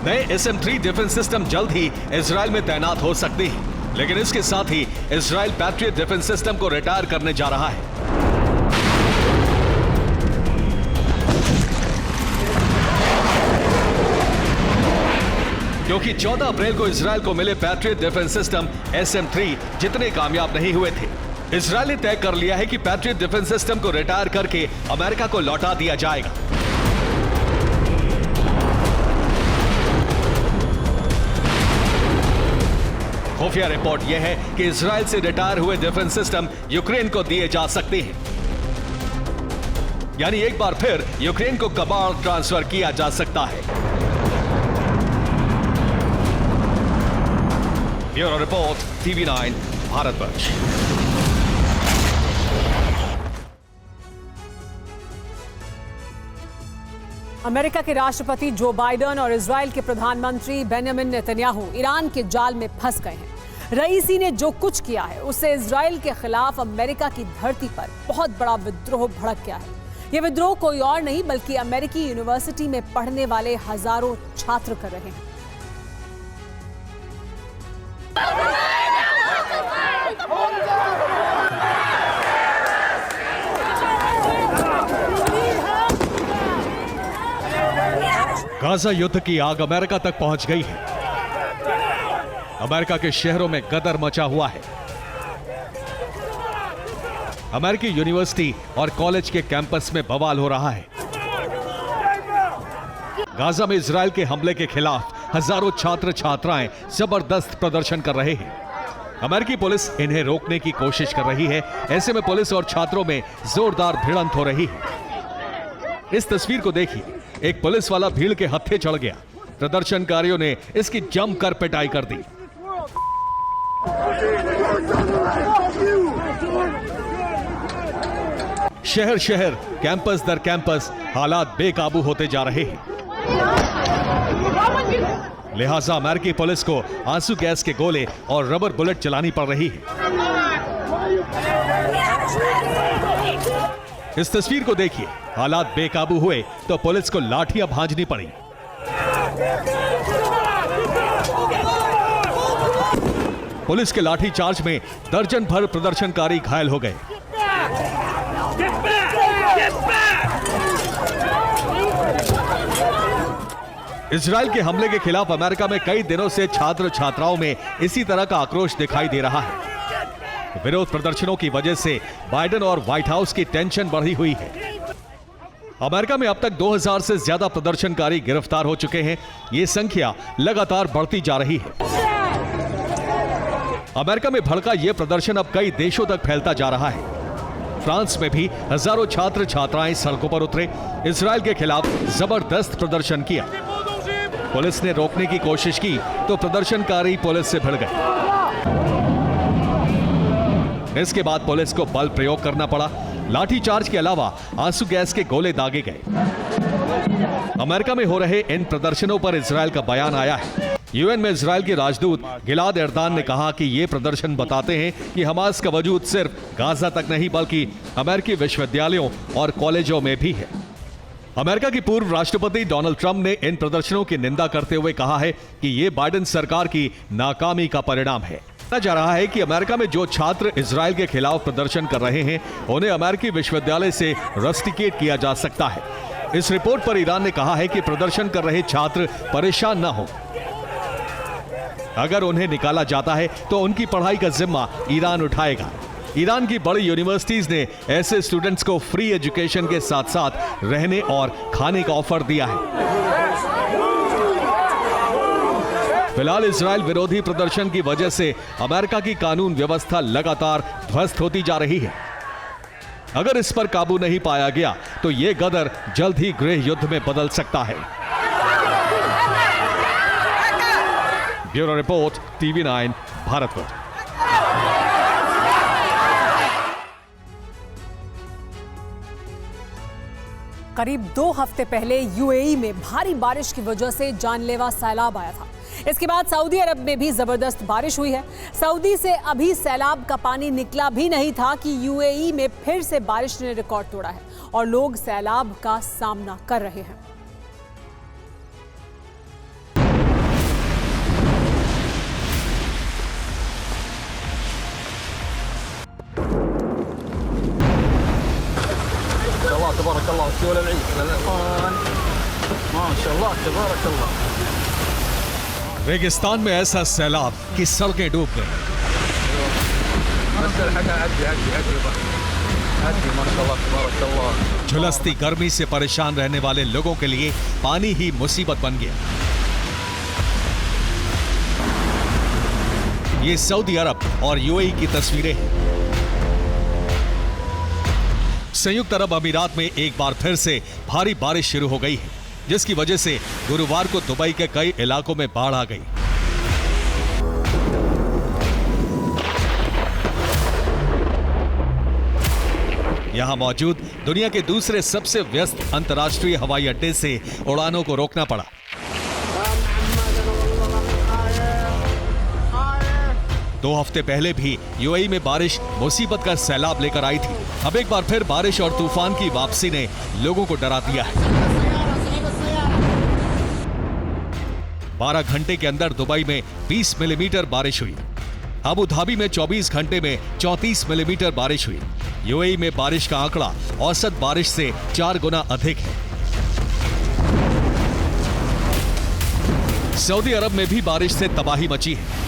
नए SM-3 डिफेंस सिस्टम जल्द ही इजराइल में तैनात हो सकते हैं, लेकिन इसके साथ ही इजराइल पैट्रियट डिफेंस सिस्टम को रिटायर करने जा रहा है। क्योंकि 14 अप्रैल को इजराइल को मिले पैट्रियट डिफेंस सिस्टम SM-3 जितने कामयाब नहीं हुए थे, इजराइल ने तय कर लिया है कि पैट्रियट डिफेंस सिस्टम को रिटायर करके अमेरिका को लौटा दिया जाएगा। खुफिया रिपोर्ट यह है कि इजराइल से रिटायर हुए डिफेंस सिस्टम यूक्रेन को दिए जा सकते हैं, यानी एक बार फिर यूक्रेन को कमांड ट्रांसफर किया जा सकता है। Bureau report, TV9 Bharatvarsh. America के राष्ट्रपति जो बाइडेन और इजराइल के प्रधानमंत्री बेंजामिन नेतन्याहू ईरान के जाल में फंस गए हैं। रईसी ने जो कुछ किया है उससे इजराइल के खिलाफ अमेरिका की धरती पर बहुत बड़ा विद्रोह भड़क गया है। यह विद्रोह कोई और नहीं बल्कि अमेरिकी यूनिवर्सिटी में पढ़ने वाले हजारों छात्र कर रहे हैं। गाजा युद्ध की आग अमेरिका तक पहुंच गई है। अमेरिका के शहरों में गदर मचा हुआ है। अमेरिकी यूनिवर्सिटी और कॉलेज के कैंपस में बवाल हो रहा है। गाजा में इजरायल के हमले के खिलाफ हजारों छात्र छात्राएं जबरदस्त प्रदर्शन कर रहे हैं। अमेरिकी पुलिस इन्हें रोकने की कोशिश कर रही है। ऐसे में पुलिस और छात्रों में जोरदार भिड़ंत हो रही है। इस तस्वीर को देखिए, एक पुलिस वाला भीड़ के हत्थे चढ़ गया। प्रदर्शनकारियों ने इसकी जमकर पिटाई कर दी। शहर शहर, कैंपस दर कैंपस हालात बेकाबू होते जा रहे हैं। लिहाजा अमेरिकी पुलिस को आंसू गैस के गोले और रबर बुलेट चलानी पड़ रही है। इस तस्वीर को देखिए, हालात बेकाबू हुए तो पुलिस को लाठियां भांजनी पड़ी। पुलिस के लाठी चार्ज में दर्जन भर प्रदर्शनकारी घायल हो गए। इजरायल के हमले के खिलाफ अमेरिका में कई दिनों से छात्र छात्राओं में इसी तरह का आक्रोश दिखाई दे रहा है। विरोध प्रदर्शनों की वजह से बाइडेन और व्हाइट हाउस की टेंशन बढ़ी हुई है। अमेरिका में अब तक 2000 से ज्यादा प्रदर्शनकारी गिरफ्तार हो चुके हैं। यह संख्या लगातार बढ़ती जा रही है। अमेरिका में भड़का यह प्रदर्शन अब कई देशों तक फैलता जा रहा है। फ्रांस में भी हजारों छात्र छात्राएं सड़कों पर उतरे, इजरायल के खिलाफ जबरदस्त प्रदर्शन किया। पुलिस ने रोकने की कोशिश की तो प्रदर्शनकारी पुलिस से भिड़ गए। इसके बाद पुलिस को बल प्रयोग करना पड़ा। लाठीचार्ज के अलावा आंसू गैस के गोले दागे गए। अमेरिका में हो रहे इन प्रदर्शनों पर इजरायल का बयान आया है। यूएन में इजरायल के राजदूत गिलाद एर्दान ने कहा कि ये प्रदर्शन बताते हैं कि हमास का वजूद सिर्फ गाजा तक नहीं बल्कि अमेरिकी विश्वविद्यालयों और कॉलेजों में भी है। अमेरिका की पूर्व राष्ट्रपति डोनाल्ड ट्रंप ने इन प्रदर्शनों की निंदा करते हुए कहा है कि ये बाइडेन सरकार की नाकामी का परिणाम है। कहा जा रहा है कि अमेरिका में जो छात्र इजरायल के खिलाफ प्रदर्शन कर रहे हैं उन्हें अमेरिकी विश्वविद्यालय से रस्टिकेट किया जा सकता है। इस रिपोर्ट पर ईरान ने कहा है कि प्रदर्शन कर रहे छात्र परेशान न हो। अगर उन्हें निकाला जाता है तो उनकी पढ़ाई का जिम्मा ईरान उठाएगा। ईरान की बड़ी यूनिवर्सिटीज ने ऐसे स्टूडेंट्स को फ्री एजुकेशन के साथ साथ रहने और खाने का ऑफर दिया है। फिलहाल इजरायल विरोधी प्रदर्शन की वजह से अमेरिका की कानून व्यवस्था लगातार ध्वस्त होती जा रही है। अगर इस पर काबू नहीं पाया गया तो यह गदर जल्द ही गृह युद्ध में बदल सकता है। Bureau report, TV9 Bharatvarsh. करीब 2 हफ्ते पहले यूएई में भारी बारिश की वजह से जानलेवा सैलाब आया था। इसके बाद सऊदी अरब में भी जबरदस्त बारिश हुई है। सऊदी से अभी सैलाब का पानी निकला भी नहीं था कि यूएई में फिर से बारिश ने रिकॉर्ड तोड़ा है और लोग सैलाब का सामना कर रहे हैं। तबारक अल्लाह माशाअल्लाह तबारक अल्लाह। रेगिस्तान में ऐसा सैलाब कि सड़कें डूब गई। झुलसती गर्मी से परेशान रहने वाले लोगों के लिए पानी ही मुसीबत बन गया। ये सऊदी अरब और यूएई की तस्वीरें हैं। संयुक्त अरब अमीरात में एक बार फिर से भारी बारिश शुरू हो गई है, जिसकी वजह से गुरुवार को दुबई के कई इलाकों में बाढ़ आ गई। यहां मौजूद दुनिया के दूसरे सबसे व्यस्त अंतर्राष्ट्रीय हवाई अड्डे से उड़ानों को रोकना पड़ा। दो हफ्ते पहले भी यूएई में बारिश मुसीबत का सैलाब लेकर आई थी। अब एक बार फिर बारिश और तूफान की वापसी ने लोगों को डरा दिया है। 12 घंटे के अंदर दुबई में 20 मिलीमीटर बारिश हुई। अबू धाबी में 24 घंटे में 34 मिलीमीटर बारिश हुई। यूएई में बारिश का आंकड़ा औसत बारिश से 4 गुना अधिक है। सऊदी अरब में भी बारिश से तबाही मची है।